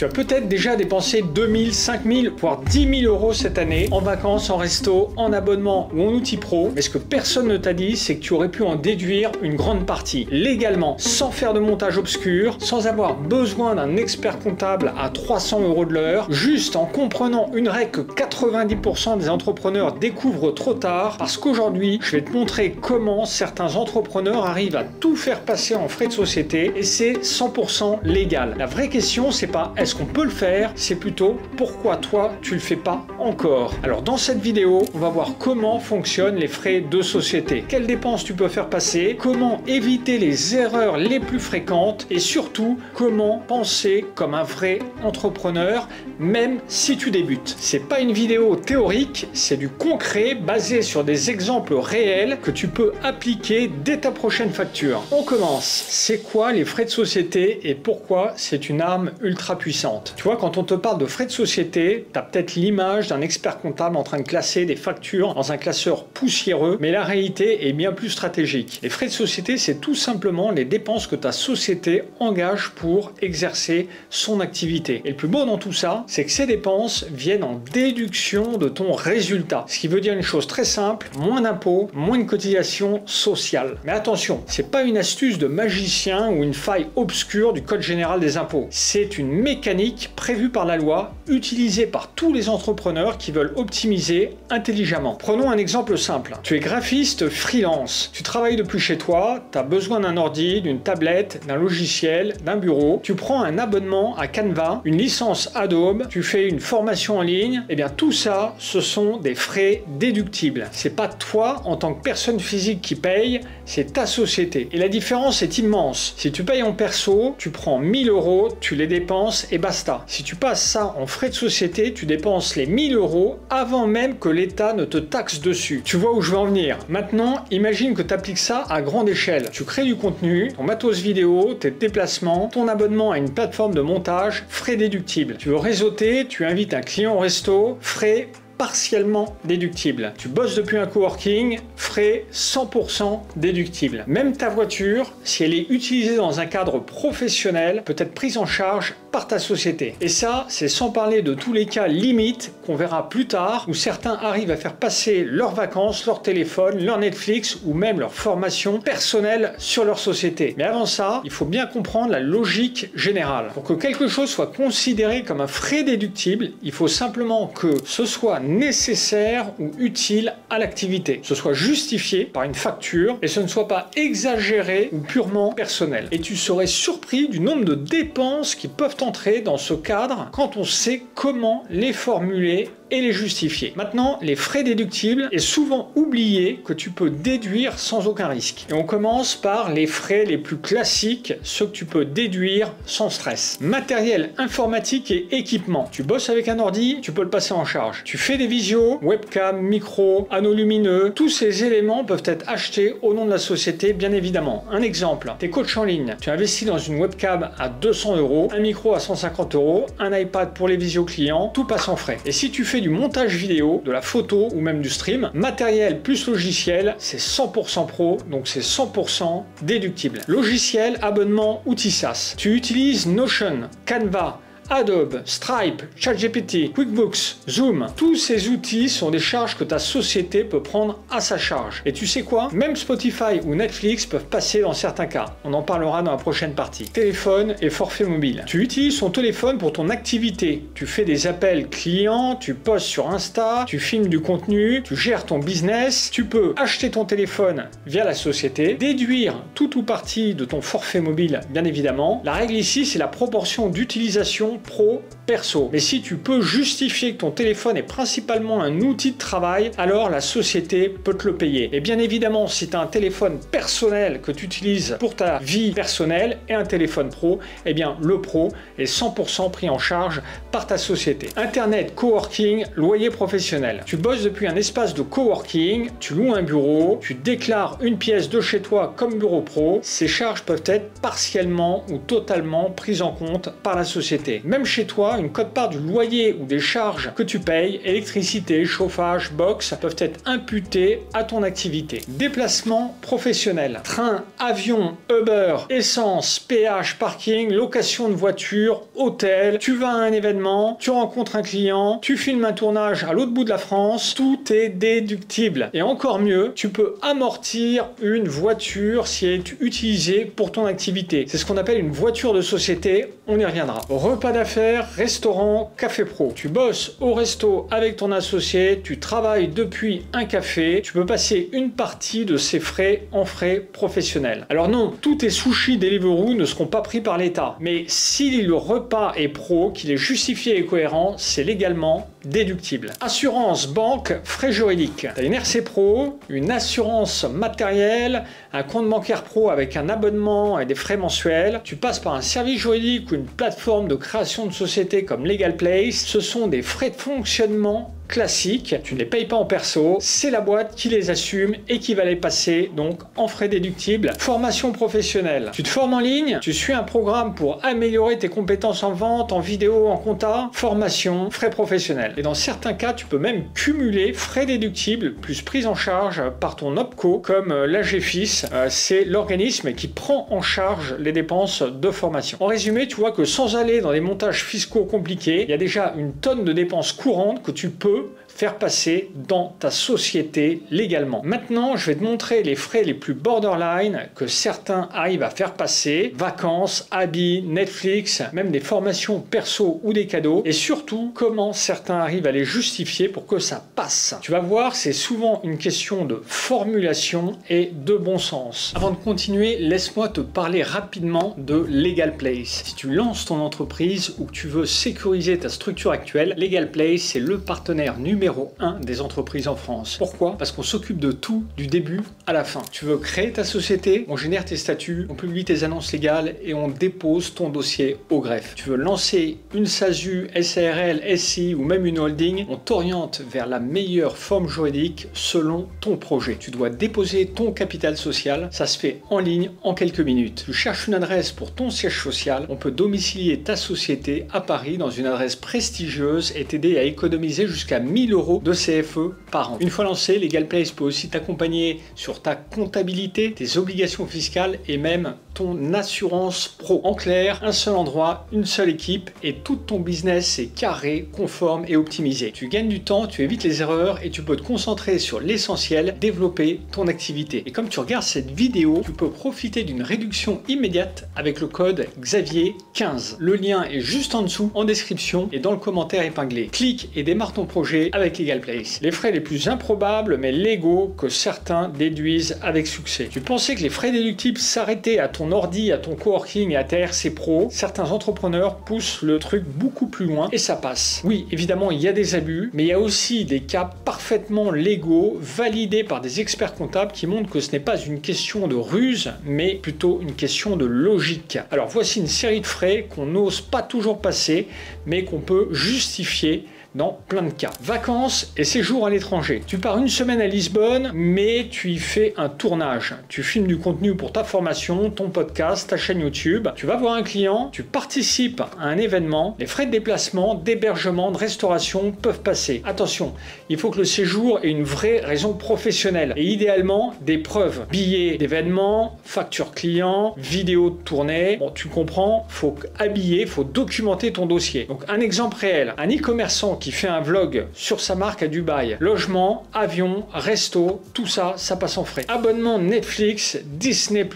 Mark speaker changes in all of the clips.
Speaker 1: Tu as peut-être déjà dépensé 2000, 5000, voire 10 000 euros cette année en vacances, en resto, en abonnement ou en outils pro. Mais ce que personne ne t'a dit, c'est que tu aurais pu en déduire une grande partie légalement, sans faire de montage obscur, sans avoir besoin d'un expert comptable à 300 euros de l'heure, juste en comprenant une règle que 90% des entrepreneurs découvrent trop tard, parce qu'aujourd'hui, je vais te montrer comment certains entrepreneurs arrivent à tout faire passer en frais de société et c'est 100% légal. La vraie question, c'est pas est-ce qu'on peut le faire, c'est plutôt pourquoi toi, tu le fais pas encore. Alors dans cette vidéo, on va voir comment fonctionnent les frais de société, quelles dépenses tu peux faire passer, comment éviter les erreurs les plus fréquentes et surtout comment penser comme un vrai entrepreneur même si tu débutes. C'est pas une vidéo théorique, c'est du concret basé sur des exemples réels que tu peux appliquer dès ta prochaine facture. On commence. C'est quoi les frais de société et pourquoi c'est une arme ultra puissante? Tu vois, quand on te parle de frais de société, tu as peut-être l'image d'un expert comptable en train de classer des factures dans un classeur poussiéreux, mais la réalité est bien plus stratégique. Les frais de société, c'est tout simplement les dépenses que ta société engage pour exercer son activité. Et le plus beau dans tout ça, c'est que ces dépenses viennent en déduction de ton résultat. Ce qui veut dire une chose très simple, moins d'impôts, moins de cotisations sociales. Mais attention, c'est pas une astuce de magicien ou une faille obscure du Code général des impôts. C'est une mécanique prévue par la loi, utilisée par tous les entrepreneurs qui veulent optimiser intelligemment. Prenons un exemple simple. Tu es graphiste freelance, tu travailles depuis chez toi, tu as besoin d'un ordi, d'une tablette, d'un logiciel, d'un bureau, tu prends un abonnement à Canva, une licence Adobe, tu fais une formation en ligne, et bien tout ça, ce sont des frais déductibles. C'est pas toi en tant que personne physique qui paye, c'est ta société. Et la différence est immense. Si tu payes en perso, tu prends 1000 euros, tu les dépenses et basta. Si tu passes ça en frais de société, tu dépenses les 1000 euros avant même que l'État ne te taxe dessus. Tu vois où je veux en venir. Maintenant, imagine que tu appliques ça à grande échelle. Tu crées du contenu, ton matos vidéo, tes déplacements, ton abonnement à une plateforme de montage, frais déductibles. Tu veux réseauter, tu invites un client au resto, frais partiellement déductible. Tu bosses depuis un coworking, frais 100% déductibles. Même ta voiture, si elle est utilisée dans un cadre professionnel, peut être prise en charge par ta société. Et ça, c'est sans parler de tous les cas limites qu'on verra plus tard, où certains arrivent à faire passer leurs vacances, leur téléphone, leur Netflix ou même leur formation personnelle sur leur société. Mais avant ça, il faut bien comprendre la logique générale. Pour que quelque chose soit considéré comme un frais déductible, il faut simplement que ce soit nécessaire ou utile à l'activité, ce soit justifié par une facture et ce ne soit pas exagéré ou purement personnel. Et tu serais surpris du nombre de dépenses qui peuvent entrer dans ce cadre quand on sait comment les formuler et les justifier. Maintenant, les frais déductibles est souvent oublié que tu peux déduire sans aucun risque. Et on commence par les frais les plus classiques, ceux que tu peux déduire sans stress. Matériel informatique et équipement. Tu bosses avec un ordi, tu peux le passer en charge. Tu fais des visios, webcam, micro, anneaux lumineux, tous ces éléments peuvent être achetés au nom de la société, bien évidemment. Un exemple, t'es coach en ligne, tu investis dans une webcam à 200 euros, un micro à 150 euros, un iPad pour les visios clients, tout passe en frais. Et si tu fais du montage vidéo, de la photo ou même du stream, matériel plus logiciel, c'est 100% pro, donc c'est 100% déductible. Logiciel, abonnement, outils SaaS. Tu utilises Notion, Canva, Adobe, Stripe, ChatGPT, QuickBooks, Zoom, tous ces outils sont des charges que ta société peut prendre à sa charge. Et tu sais quoi? Même Spotify ou Netflix peuvent passer dans certains cas. On en parlera dans la prochaine partie. Téléphone et forfait mobile. Tu utilises ton téléphone pour ton activité. Tu fais des appels clients, tu postes sur Insta, tu filmes du contenu, tu gères ton business. Tu peux acheter ton téléphone via la société, déduire tout ou partie de ton forfait mobile, bien évidemment. La règle ici, c'est la proportion d'utilisation pro perso. Mais si tu peux justifier que ton téléphone est principalement un outil de travail, alors la société peut te le payer. Et bien évidemment, si tu as un téléphone personnel que tu utilises pour ta vie personnelle et un téléphone pro, eh bien le pro est 100% pris en charge par ta société. Internet, coworking, loyer professionnel. Tu bosses depuis un espace de coworking, tu loues un bureau, tu déclares une pièce de chez toi comme bureau pro. Ces charges peuvent être partiellement ou totalement prises en compte par la société. Même chez toi, une quote-part du loyer ou des charges que tu payes, électricité, chauffage, box, peuvent être imputées à ton activité. Déplacement professionnel. Train, avion, Uber, essence, péage, parking, location de voiture, hôtel. Tu vas à un événement, tu rencontres un client, tu filmes un tournage à l'autre bout de la France, tout est déductible. Et encore mieux, tu peux amortir une voiture si elle est utilisée pour ton activité. C'est ce qu'on appelle une voiture de société, on y reviendra. Repas d'affaires, restaurant, café pro. Tu bosses au resto avec ton associé, tu travailles depuis un café, tu peux passer une partie de ces frais en frais professionnels. Alors non, tous tes sushis Deliveroo ne seront pas pris par l'État, mais si le repas est pro, qu'il est justifié et cohérent, c'est légalement déductible. Assurance, banque, frais juridiques. Tu as une RC Pro, une assurance matérielle, un compte bancaire pro avec un abonnement et des frais mensuels. Tu passes par un service juridique ou une plateforme de création de société comme Legal Place. Ce sont des frais de fonctionnement classiques, tu ne les payes pas en perso, c'est la boîte qui les assume et qui va les passer donc en frais déductibles. Formation professionnelle, tu te formes en ligne, tu suis un programme pour améliorer tes compétences en vente, en vidéo, en compta, formation, frais professionnels. Et dans certains cas, tu peux même cumuler frais déductibles plus prise en charge par ton OPCO comme l'AGFIS, c'est l'organisme qui prend en charge les dépenses de formation. En résumé, tu vois que sans aller dans des montages fiscaux compliqués, il y a déjà une tonne de dépenses courantes que tu peux faire passer dans ta société légalement. Maintenant, je vais te montrer les frais les plus borderline que certains arrivent à faire passer. Vacances, habits, Netflix, même des formations perso ou des cadeaux. Et surtout, comment certains arrivent à les justifier pour que ça passe. Tu vas voir, c'est souvent une question de formulation et de bon sens. Avant de continuer, laisse-moi te parler rapidement de Legal Place. Si tu lances ton entreprise ou que tu veux sécuriser ta structure actuelle, Legal Place, c'est le partenaire numéro 1 des entreprises en France. Pourquoi? Parce qu'on s'occupe de tout du début à la fin. Tu veux créer ta société, on génère tes statuts, on publie tes annonces légales et on dépose ton dossier au greffe. Tu veux lancer une SASU, SARL, SI ou même une holding, on t'oriente vers la meilleure forme juridique selon ton projet. Tu dois déposer ton capital social, ça se fait en ligne en quelques minutes. Tu cherches une adresse pour ton siège social, on peut domicilier ta société à Paris dans une adresse prestigieuse et t'aider à économiser jusqu'à 1000 € de CFE par an. Une fois lancé, Legal Place peut aussi t'accompagner sur ta comptabilité, tes obligations fiscales et même ton assurance pro. En clair, un seul endroit, une seule équipe et tout ton business est carré, conforme et optimisé. Tu gagnes du temps, tu évites les erreurs et tu peux te concentrer sur l'essentiel, développer ton activité. Et comme tu regardes cette vidéo, tu peux profiter d'une réduction immédiate avec le code Xavier15. Le lien est juste en dessous en description et dans le commentaire épinglé. Clique et démarre ton projet avec Legal Place. Les frais les plus improbables mais légaux que certains déduisent avec succès. Tu pensais que les frais déductibles s'arrêtaient à ton ordi, à ton coworking et à ta RC Pro? Certains entrepreneurs poussent le truc beaucoup plus loin et ça passe. Oui, évidemment, il y a des abus, mais il y a aussi des cas parfaitement légaux, validés par des experts comptables qui montrent que ce n'est pas une question de ruse, mais plutôt une question de logique. Alors voici une série de frais qu'on n'ose pas toujours passer, mais qu'on peut justifier dans plein de cas. Vacances et séjour à l'étranger. Tu pars une semaine à Lisbonne, mais tu y fais un tournage. Tu filmes du contenu pour ta formation, ton podcast, ta chaîne YouTube. Tu vas voir un client, tu participes à un événement. Les frais de déplacement, d'hébergement, de restauration peuvent passer. Attention, il faut que le séjour ait une vraie raison professionnelle et idéalement des preuves. Billets d'événement, facture client, vidéo de tournée. Bon, tu comprends, faut habiller, faut documenter ton dossier. Donc un exemple réel, un e-commerçant qui fait un vlog sur sa marque à Dubaï. Logement, avion, resto, tout ça, ça passe en frais. Abonnement Netflix, Disney+,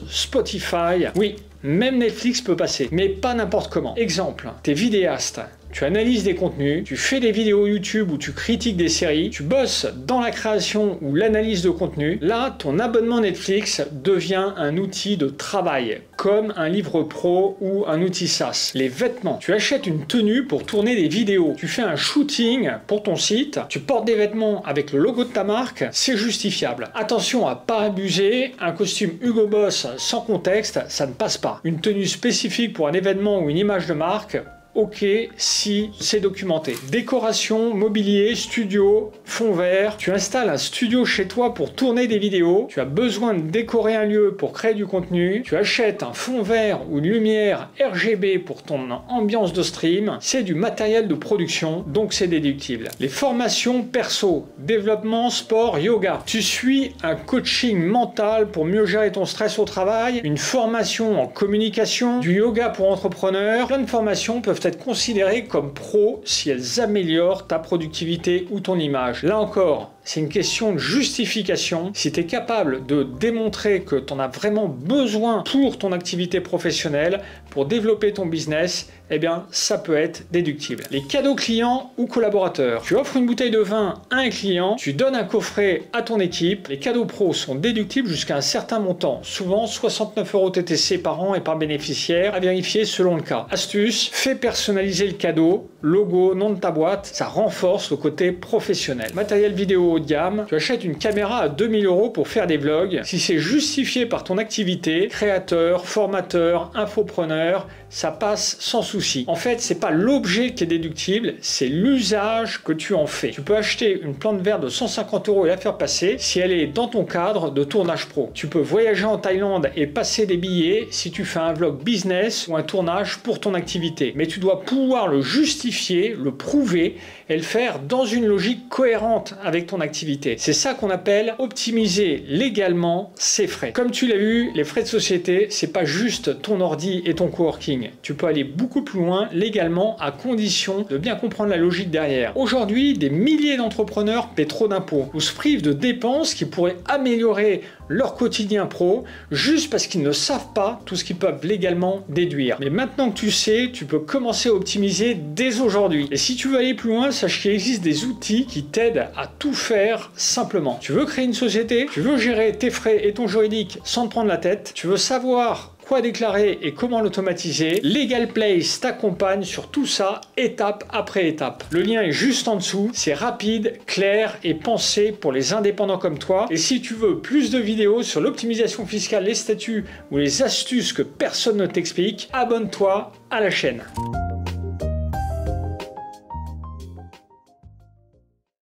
Speaker 1: Spotify. Oui, même Netflix peut passer, mais pas n'importe comment. Exemple, t'es vidéaste. Tu analyses des contenus, tu fais des vidéos YouTube où tu critiques des séries, tu bosses dans la création ou l'analyse de contenu. Là, ton abonnement Netflix devient un outil de travail, comme un livre pro ou un outil SaaS. Les vêtements, tu achètes une tenue pour tourner des vidéos, tu fais un shooting pour ton site, tu portes des vêtements avec le logo de ta marque, c'est justifiable. Attention à pas abuser, un costume Hugo Boss sans contexte, ça ne passe pas. Une tenue spécifique pour un événement ou une image de marque, ok si c'est documenté. Décoration, mobilier, studio, fond vert. Tu installes un studio chez toi pour tourner des vidéos. Tu as besoin de décorer un lieu pour créer du contenu. Tu achètes un fond vert ou une lumière RGB pour ton ambiance de stream. C'est du matériel de production, donc c'est déductible. Les formations perso, développement, sport, yoga. Tu suis un coaching mental pour mieux gérer ton stress au travail, une formation en communication, du yoga pour entrepreneurs. Plein de formations peuvent être considérées comme pro si elles améliorent ta productivité ou ton image. Là encore, c'est une question de justification. Si tu es capable de démontrer que tu en as vraiment besoin pour ton activité professionnelle, pour développer ton business, eh bien, ça peut être déductible. Les cadeaux clients ou collaborateurs. Tu offres une bouteille de vin à un client, tu donnes un coffret à ton équipe. Les cadeaux pros sont déductibles jusqu'à un certain montant, souvent 69 € TTC par an et par bénéficiaire, à vérifier selon le cas. Astuce, fais personnaliser le cadeau, logo, nom de ta boîte, ça renforce le côté professionnel. Matériel vidéo haut de gamme, tu achètes une caméra à 2000 € pour faire des vlogs. Si c'est justifié par ton activité, créateur, formateur, infopreneur, ça passe sans souci. En fait, c'est pas l'objet qui est déductible, c'est l'usage que tu en fais. Tu peux acheter une plante verte de 150 € et la faire passer si elle est dans ton cadre de tournage pro. Tu peux voyager en Thaïlande et passer des billets si tu fais un vlog business ou un tournage pour ton activité. Mais tu dois pouvoir le justifier, le prouver et le faire dans une logique cohérente avec ton activité. C'est ça qu'on appelle optimiser légalement ses frais. Comme tu l'as vu, les frais de société, c'est pas juste ton ordi et ton coworking. Tu peux aller beaucoup plus loin légalement à condition de bien comprendre la logique derrière. Aujourd'hui, des milliers d'entrepreneurs paient trop d'impôts ou se privent de dépenses qui pourraient améliorer leur quotidien pro juste parce qu'ils ne savent pas tout ce qu'ils peuvent légalement déduire. Mais maintenant que tu sais, tu peux commencer à optimiser dès aujourd'hui. Et si tu veux aller plus loin, sache qu'il existe des outils qui t'aident à tout faire simplement. Tu veux créer une société, tu veux gérer tes frais et ton juridique sans te prendre la tête, tu veux savoir quoi déclarer et comment l'automatiser, LegalPlace t'accompagne sur tout ça, étape après étape. Le lien est juste en dessous, c'est rapide, clair et pensé pour les indépendants comme toi. Et si tu veux plus de vidéos sur l'optimisation fiscale, les statuts ou les astuces que personne ne t'explique, abonne-toi à la chaîne.